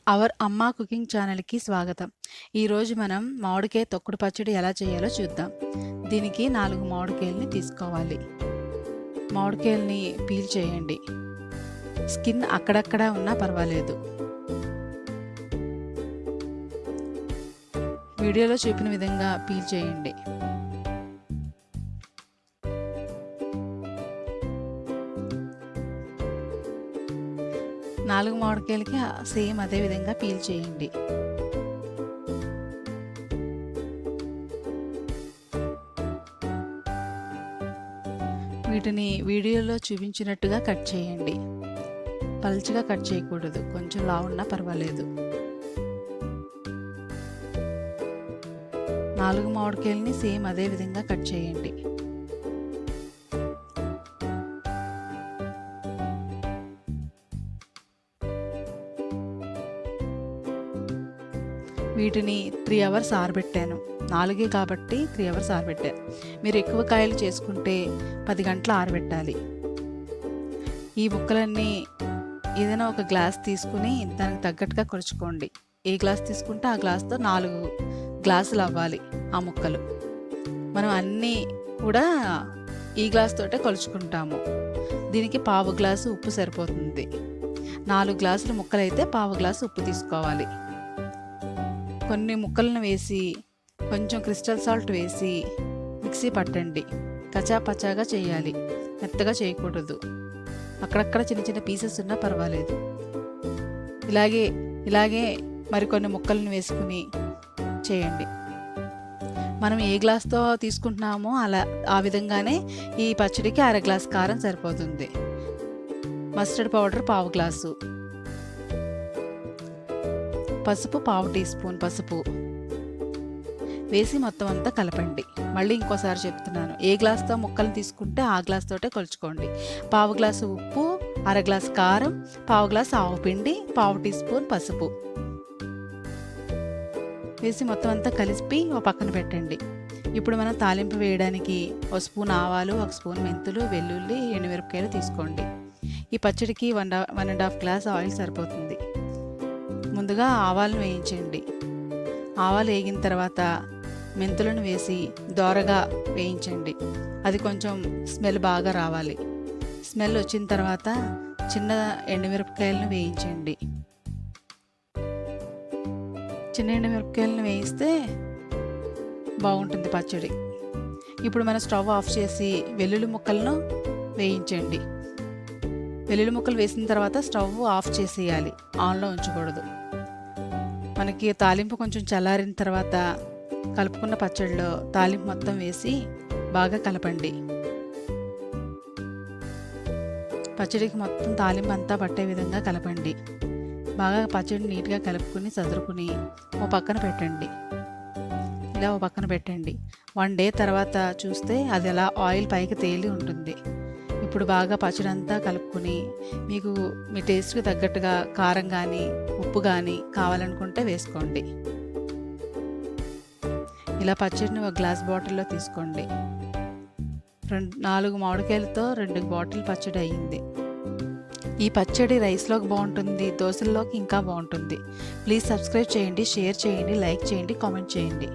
Hour అమ్మా cooking ఛానల్కి స్వాగతం. ఈరోజు మనం మామిడికాయ తొక్కుడు పచ్చడి ఎలా చేయాలో చూద్దాం. దీనికి 4 మామిడికాయలని తీసుకోవాలి. మామిడికాయలని పీల్ చేయండి. స్కిన్ అక్కడక్కడ ఉన్నా పర్వాలేదు. వీడియోలో చూపిన విధంగా పీల్ చేయండి. నాలుగు మామిడికాయలకి సేమ్ అదే విధంగా పీల్ చేయండి. వీటిని వీడియోలో చూపించినట్టుగా కట్ చేయండి. పల్చగా కట్ చేయకూడదు, కొంచెం లావున్నా పర్వాలేదు. 4 మామిడికాయలని సేమ్ అదే విధంగా కట్ చేయండి. వీటిని 3 అవర్స్ ఆరబెట్టాను. 4 కాబట్టి 3 అవర్స్ ఆరబెట్టాను. మీరు ఎక్కువ కాయలు చేసుకుంటే 10 గంటలు ఆరబెట్టాలి. ఈ ముక్కలన్నీ ఏదైనా ఒక గ్లాస్ తీసుకుని దానికి తగ్గట్టుగా కొలుచుకోండి. ఏ గ్లాస్ తీసుకుంటే ఆ గ్లాస్తో 4 గ్లాసులు అవ్వాలి ఆ ముక్కలు. మనం అన్నీ కూడా ఈ గ్లాస్ తోటే కొలుచుకుంటాము. దీనికి 1/2 గ్లాసు ఉప్పు సరిపోతుంది. 4 గ్లాసుల ముక్కలైతే 1/2 గ్లాసు ఉప్పు తీసుకోవాలి. కొన్ని ముక్కలను వేసి కొంచెం క్రిస్టల్ సాల్ట్ వేసి మిక్సీ పట్టండి. కచా పచాగా చేయాలి, మెత్తగా చేయకూడదు. అక్కడక్కడ చిన్న చిన్న పీసెస్ ఉన్నా పర్వాలేదు. ఇలాగే మరికొన్ని ముక్కలను వేసుకుని చేయండి. మనం ఏ గ్లాస్తో తీసుకుంటున్నామో ఆ విధంగానే ఈ పచ్చడికి 1/2 గ్లాస్ కారం సరిపోతుంది. మస్టర్డ్ పౌడర్ 1/2 గ్లాసు, పసుపు 1/2 టీ స్పూన్ పసుపు వేసి మొత్తం అంతా కలపండి. మళ్ళీ ఇంకోసారి చెప్తున్నాను, ఏ గ్లాస్తో ముక్కలు తీసుకుంటే ఆ గ్లాస్ తోటే కొలుచుకోండి. 1/2 గ్లాసు ఉప్పు, 1/2 గ్లాసు కారం, 1/2 గ్లాసు ఆవుపిండి, 1/2 టీ స్పూన్ పసుపు వేసి మొత్తం అంతా కలిపి ఒక పక్కన పెట్టండి. ఇప్పుడు మనం తాలింపు వేయడానికి 1 స్పూన్ ఆవాలు, 1 స్పూన్ మెంతులు, వెల్లుల్లి, ఎండుమిరపకాయలు తీసుకోండి. ఈ పచ్చడికి 1.5 గ్లాస్ ఆయిల్ సరిపోతుంది. ముందుగా ఆవాలను వేయించండి. ఆవాలు వేగిన తర్వాత మెంతులను వేసి దోరగా వేయించండి. అది కొంచెం స్మెల్ బాగా రావాలి. స్మెల్ వచ్చిన తర్వాత చిన్న ఎండుమిరపకాయలను వేయించండి. చిన్న ఎండుమిరపకాయలను వేయిస్తే బాగుంటుంది పచ్చడి. ఇప్పుడు మనం స్టవ్ ఆఫ్ చేసి వెల్లుల్లి ముక్కలను వేయించండి. వెల్లుల్లి ముక్కలు వేసిన తర్వాత స్టవ్ ఆఫ్ చేసేయాలి, ఆన్లో ఉంచకూడదు. మనకి తాలింపు కొంచెం చల్లారిన తర్వాత కలుపుకున్న పచ్చడిలో తాలింపు మొత్తం వేసి బాగా కలపండి. పచ్చడికి మొత్తం తాలింపు అంతా పట్టే విధంగా కలపండి. బాగా పచ్చడి నీట్గా కలుపుకుని చదురుకుని ఓ పక్కన పెట్టండి. ఇలా ఓ పక్కన పెట్టండి. 1 డే తర్వాత చూస్తే అది అలా ఆయిల్ పైకి తేలి ఉంటుంది. ఇప్పుడు బాగా పచ్చడి అంతా కలుపుకొని మీకు మీ టేస్ట్కి తగ్గట్టుగా కారం కానీ ఉప్పు కానీ కావాలనుకుంటే వేసుకోండి. ఇలా పచ్చడిని ఒక గ్లాస్ బాటిల్లో తీసుకోండి. 4 మామిడికాయలతో 2 బాటిల్ పచ్చడి అయ్యింది. ఈ పచ్చడి రైస్లోకి బాగుంటుంది, దోశల్లోకి ఇంకా బాగుంటుంది. ప్లీజ్ సబ్స్క్రైబ్ చేయండి, షేర్ చేయండి, లైక్ చేయండి, కామెంట్ చేయండి.